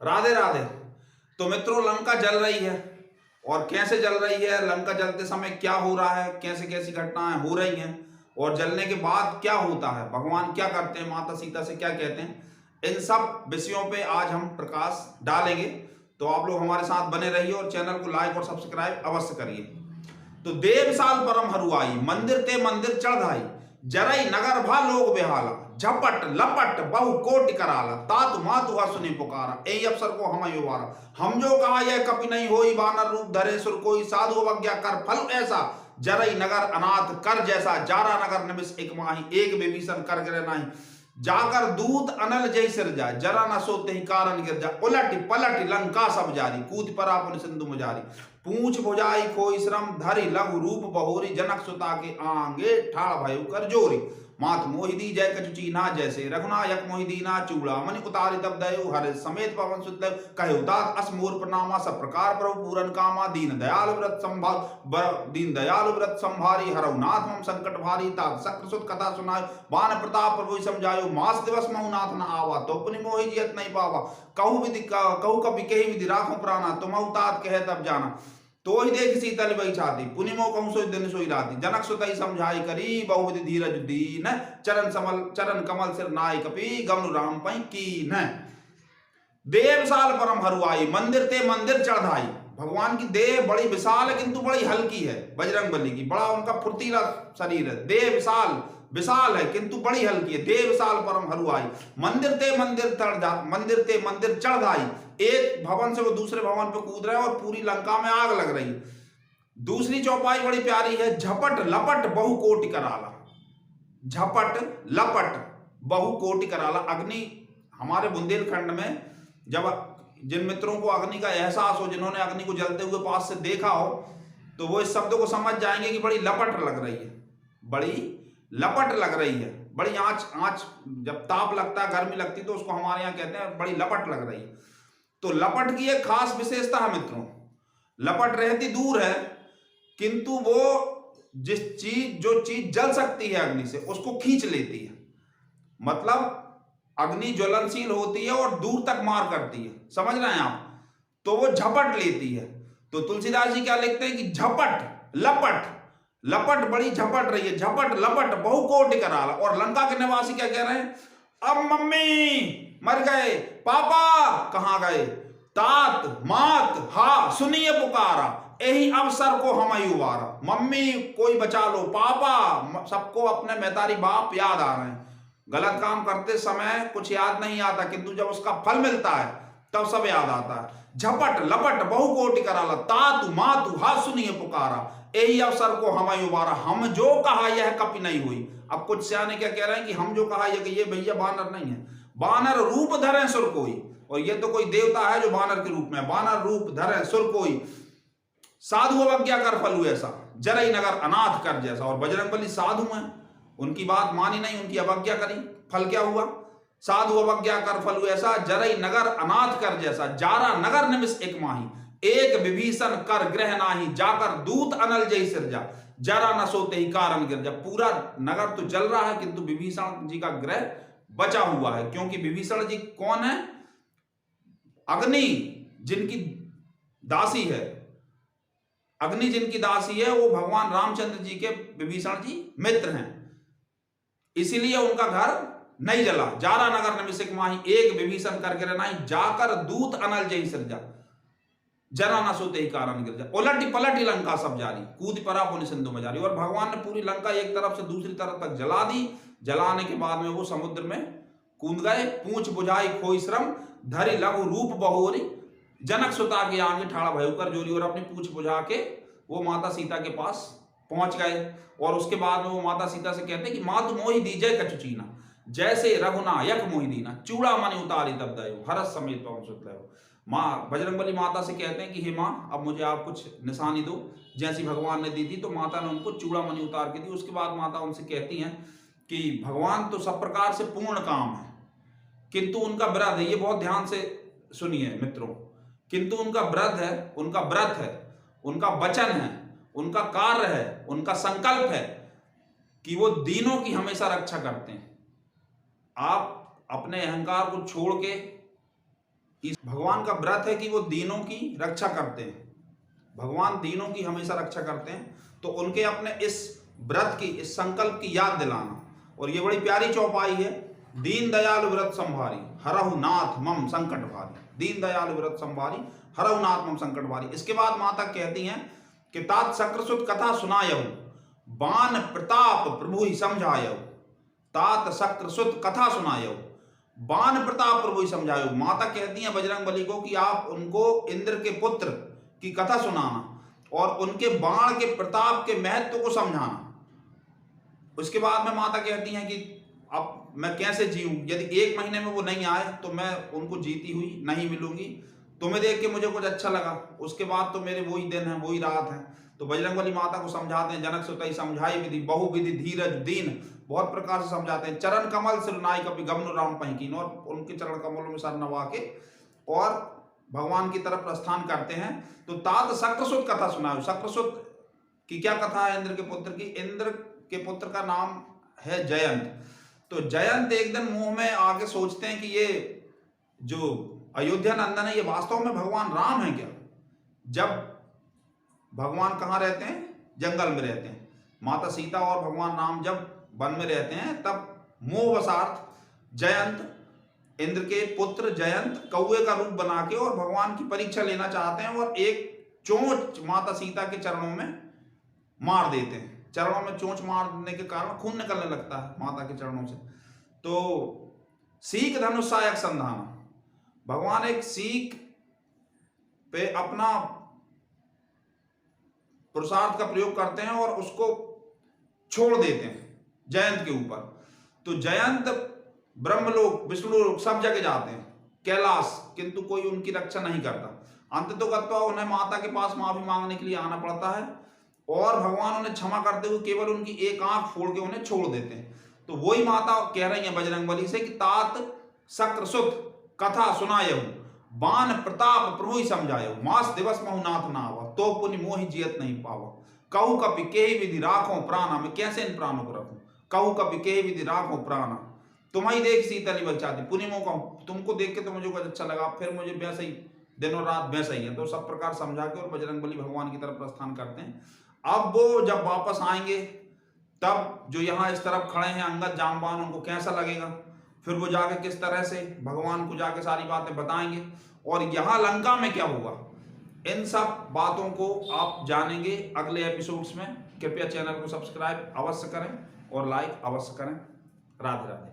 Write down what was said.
राधे राधे। तो मित्रों, लंका जल रही है और कैसे जल रही है, लंका जलते समय क्या हो रहा है, कैसे कैसी घटनाएं हो रही हैं और जलने के बाद क्या होता है, भगवान क्या करते हैं, माता सीता से क्या कहते हैं, इन सब विषयों पे आज हम प्रकाश डालेंगे। तो आप लोग हमारे साथ बने रहिए और चैनल को लाइक और सब्सक्राइब अवश्य करिए। तो देव साल परम हरुआई, मंदिर ते मंदिर चढ़ाई, जरई नगर भा लोग बेहाला, झपट लपट बहु कोटि कराला, तातु मातु सुनी पुकारा, ए अवसर को हम युवारा, हम जो कहा यह कपि नहीं होई, बानर रूप धरे सुर कोई, साधु अवज्ञा कर फल ऐसा, जरई नगर अनाथ कर जैसा, जारा नगर निमिष एक माही, एक विभीषण कर गिरे नाही, जाकर दूत अनल जय सिर जाए, जरा न सोते ही कारण गिर जा, उलट पलट लंका सब जारी, कूद परा पुन सिंधु मुजारी, पूछ भुजाई खोई श्रम धरि, लघु रूप बहोरी, जनक सुता के आंगे ठाड़ भयो कर जोरी, मात मोहि दी जय कछु चीन्हा, जैसे रघुनायक मोहि दीना, चूड़ा मणि उतारि तब दयो, हर समेत पवन सुत कहे उदात असमूर प्रणामा, सब प्रकार प्रभु पूरन कामा, दीन दयाल व्रत संभारी, हरऊ नाथ मम संकट भारी, तात शक्र सुत कथा सुनाय, बान प्रताप प्रभु समझायो, मास दिवस महु नाथ न आवा, तो पुनि मोहि जियत नहीं पावा, कहु कपि कहि विधि राखो प्राणा, तुम तात कहे तब जाना, तो ही देख सीतल बैठाती, पुनिमो कहूं सोई दिन सोई राती, जनक सुतई समझाई करी, बहुविधि धीरज दीन, चरण कमल सिर नाय कपि, गमनु राम पई कीन। देव साल परम हरुआई, मंदिर ते मंदिर चढ़ाई, भगवान की देह बड़ी विशाल है किंतु बड़ी हल्की है, बजरंगबली की बड़ा उनका फुर्तीला शरीर है, देह विशाल है किंतु बड़ी हल्की है, देव साल परम हरुआई, मंदिर ते मंदिर चढ़ाई, एक भवन से वो दूसरे भवन पे कूद रहे हैं और पूरी लंका में आग लग रही है। दूसरी चौपाई बड़ी प्यारी है, झपट लपट बहु कोटि कराला, झपट लपट बहु कोटि कराला। अग्नि, हमारे बुंदेलखंड में जब जिन मित्रों को अग्नि का एहसास हो, जिन्होंने अग्नि को जलते हुए पास से देखा हो, तो वो इस शब्द को समझ जाएंगे कि बड़ी लपट लग रही है, बड़ी लपट लग रही है, बड़ी आंच जब ताप लगता है, गर्मी लगती है, तो उसको हमारे यहाँ कहते हैं बड़ी लपट लग रही है। तो लपट की एक खास विशेषता है मित्रों, लपट रहती दूर है किंतु वो जो चीज जल सकती है अग्नि से, उसको खींच लेती है। मतलब अग्नि ज्वलनशील होती है और दूर तक मार करती है, समझ रहे हैं आप, तो वो झपट लेती है। तो तुलसीदास जी क्या लिखते हैं कि झपट लपट बड़ी झपट रही है, झपट लपट बहु कोटि कराला। और लंका के निवासी क्या कह रहे हैं, अब मम्मी मर गए, पापा कहां गए, तात मात हा सुनिए पुकारा, यही अवसर को हम युवारा, मम्मी कोई बचा लो, पापा, सबको अपने मैतारी बाप याद आ रहे हैं। गलत काम करते समय कुछ याद नहीं आता किंतु जब उसका फल मिलता है तब सब याद आता है। झपट लपट बहु कोटि कराला, तातु मातु हा सुनिए पुकारा, यही अवसर को हम युवारा, हम जो कहा यह कपि नहीं हुई। अब कुछ सियाने क्या कह रहे हैं कि हम जो कहा ये भैया बानर नहीं है, बानर रूप धरे सुर कोई, और ये तो कोई देवता है जो बानर के रूप में, बानर रूप धरे सुर कोई, साधु अवज्ञा कर फल ऐसा, जरई नगर अनाथ कर जैसा। और बजरंगबली साधु हैं, उनकी बात मानी नहीं, उनकी अवज्ञा करी, फल क्या हुआ, साधु अवज्ञा कर फल ऐसा, जरई नगर अनाथ कर जैसा, जारा नगर निमिष एक माही, एक विभीषण कर ग्रह नाही, जाकर दूत अनल जय सिर जा, जरा न सोते ही कारण गिर जा। पूरा नगर तो जल रहा है किंतु विभीषण जी का ग्रह बचा हुआ है, क्योंकि विभीषण जी कौन है, अग्नि जिनकी दासी है, अग्नि जिनकी दासी है वो भगवान रामचंद्र जी के विभीषण जी मित्र हैं, इसीलिए उनका घर नहीं जला। जारा नगर निमिष एक माही, एक विभीषण कर गिरे नाही, जाकर दूत अनल जय सिर जा, जरा न सोते ही कारण गिर जा, उलटी पलटी लंका सब जारी, कूद परा पुनि सिंधु में जारी। और भगवान ने पूरी लंका एक तरफ से दूसरी तरफ तक जला दी, जलाने के बाद में वो समुद्र में कूद गए, पूछ बुझाई खोई श्रम धरि, लघु रूप बहोरी, जनक सुता के आगे ठाड़ा भयो कर जोरी। और अपनी पूछ बुझा के वो माता सीता के पास पहुंच गए, और उसके बाद में वो माता सीता से कहते हैं कि मातु मोहि दीजय कछु चीन्हा, जैसे रघुनायक मोहि दीना, चूड़ा मणि उतारी तब दयो, हरस समेत पवन सुत लयो। माँ बजरंगबली माता से कहते हैं कि हे माँ, अब मुझे आप कुछ निशानी दो, जैसी भगवान ने दी थी। तो माता ने उनको चूड़ा मणि उतार के दी। उसके बाद माता उनसे कहती हैं कि भगवान तो सब प्रकार से पूर्ण काम है किंतु उनका व्रत है, ये बहुत ध्यान से सुनिए मित्रों, किंतु उनका व्रत है, उनका वचन है, उनका कार्य है, उनका संकल्प है कि वो दीनों की हमेशा रक्षा करते हैं। आप अपने अहंकार को छोड़ के इस भगवान का व्रत है कि वो दीनों की रक्षा करते हैं, भगवान दीनों की हमेशा रक्षा करते हैं। तो उनके अपने इस व्रत की, इस संकल्प की याद दिलाना। और ये बड़ी प्यारी चौपाई है, दीन दयाल व्रत संभारी हरहु नाथ मम संकट भारी। दीन दयाल व्रत संभारी हरहु नाथ मम संकट भारी। इसके बाद माता कहती हैं कि तात शक्रसुत कथा सुनायहु बान प्रताप प्रभु ही समझायहु। तात शक्रसुत कथा सुनायहु बान प्रताप प्रभु ही समझायहु। माता कहती हैं बजरंगबली को कि आप उनको इंद्र के पुत्र की कथा सुनाना और उनके बाण के प्रताप के महत्व को समझाना। उसके बाद में माता कहती हैं कि अब मैं कैसे जीऊं, यदि 1 महीने में वो नहीं आए तो मैं उनको जीती हुई नहीं मिलूंगी। तुम्हें देख के मुझे कुछ अच्छा लगा, उसके बाद तो मेरे वही दिन है, वही रात है। तो बजरंगबली माता को समझाते हैं, जनक सुतई समझाई विधि बहु विधि धीरज दीन, बहुत प्रकार से समझाते हैं। चरण कमल सिरनाई कपि गमन राम पहिकीन, और उनके चरण कमलों में सर नवा के और भगवान की तरफ प्रस्थान करते हैं। तो तात शक्रसुत कथा सुनाओ। शक्रसुत की क्या कथा है इंद्र के पुत्र की? इंद्र के पुत्र का नाम है जयंत। तो जयंत एक दिन मुंह में आके सोचते हैं कि ये जो अयोध्या नंदन है ये वास्तव में भगवान राम है क्या? जब भगवान कहाँ रहते हैं? जंगल में रहते हैं। माता सीता और भगवान राम जब वन में रहते हैं तब मोहवशार्थ जयंत, इंद्र के पुत्र जयंत कौवे का रूप बना के और भगवान की परीक्षा लेना चाहते हैं और एक चोंच माता सीता के चरणों में मार देते हैं। चरणों में चोंच मारने के कारण खून निकलने लगता है माता के चरणों से। तो सीख धनुष सहायक संधान, भगवान एक सीख पे अपना पुरुषार्थ का प्रयोग करते हैं और उसको छोड़ देते हैं जयंत के ऊपर। तो जयंत ब्रह्मलोक विष्णुलोक सब जगह जाते हैं, कैलाश, किंतु कोई उनकी रक्षा नहीं करता। अंततोगत्वा उन्हें माता के पास माफी मांगने के लिए आना पड़ता है और भगवान उन्हें क्षमा करते हुए केवल उनकी एक आंख फोड़ के उन्हें छोड़ देते हैं। तो वही माता कह रही है बजरंगबली से कि तात शक्रसुत कथा सुनायहु बान प्रताप प्रभु ही समझायहु। मास दिवस महु नाथ ना आवा तो पुनि मोहि जियत नहीं पावा। कहु कपि केहि विधि राखो प्राणा, मैं कैसे इन प्राणों को रखूं? कहु कपि केहि विधि राखो प्राणा, तुम्हारी देख सीतली बचाती पुनि मोह कहूं। तुमको देख के तो मुझे कुछ अच्छा लगा, फिर मुझे वैसे ही दिन और रात वैसा ही है। तो सब प्रकार समझा के और बजरंगबली भगवान की तरफ प्रस्थान करते हैं। अब वो जब वापस आएंगे तब जो यहाँ इस तरफ खड़े हैं अंगद जामवान, उनको कैसा लगेगा, फिर वो जाके किस तरह से भगवान को जाके सारी बातें बताएंगे और यहाँ लंका में क्या होगा, इन सब बातों को आप जानेंगे अगले एपिसोड्स में। कृपया चैनल को सब्सक्राइब अवश्य करें और लाइक अवश्य करें। राधे राधे।